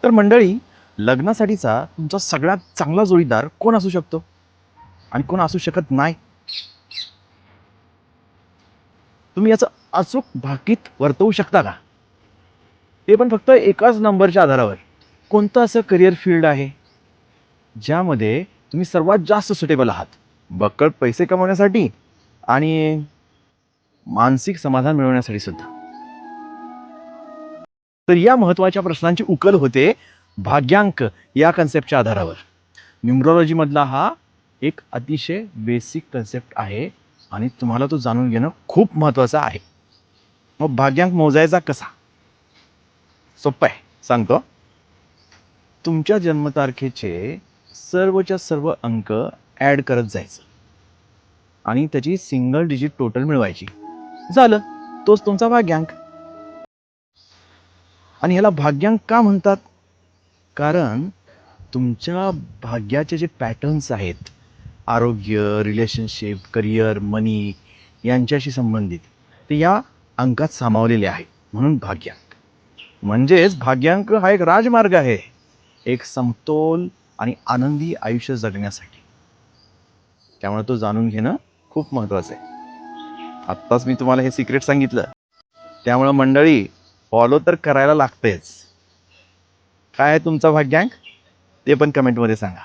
तर मंडळी, लग्नासाठीचा तुमचा सगळ्यात चांगला जोडीदार कोण असू शकतो आणि कोण असू शकत नाही? तुम्ही याचं अचूक भाकीत वर्तवू शकता का? ते पण फक्त एकाच नंबरच्या आधारावर. कोणतं असं करिअर फील्ड आहे ज्यामध्ये तुम्ही सर्वात जास्त सुटेबल आहात, बक्कळ पैसे कमवण्यासाठी आणि मानसिक समाधान मिळवण्यासाठी सुद्धा? तर या महत्वाच्या प्रश्नांची उकल होते भाग्यांक या कन्सेप्टच्या आधारावर. न्यूमरॉलॉजी मधला हा एक अतिशय बेसिक कन्सेप्ट आहे आणि तुम्हाला तो जाणून घेणं खूप महत्वाचं आहे. मग भाग्यांक मोजायचा कसा? सोपं आहे, सांगतो. तुमच्या जन्मतारखेचे सर्वच्या सर्व अंक ऍड करत जायचं आणि त्याची सिंगल डिजिट टोटल मिळवायची. झालं, तोच तुमचा भाग्यांक. आणि ह्याला भाग्यांक का म्हणतात? कारण तुमच्या भाग्याचे जे पॅटर्न्स आहेत, आरोग्य, रिलेशनशिप, करिअर, मनी यांच्याशी संबंधित, ते या अंकात सामावलेले आहे. म्हणून भाग्यांक म्हणजेच भाग्यांक हा एक राजमार्ग आहे, एक समतोल आणि आनंदी आयुष्य जगण्यासाठी. त्यामुळे तो जाणून घेणं खूप महत्वाचं आहे. आत्ताच मी तुम्हाला हे सिक्रेट सांगितलं, त्यामुळे मंडळी फॉलो तर करायला लागतेच. काय आहे तुमचा भाग्यांक ते पण कमेंटमध्ये सांगा.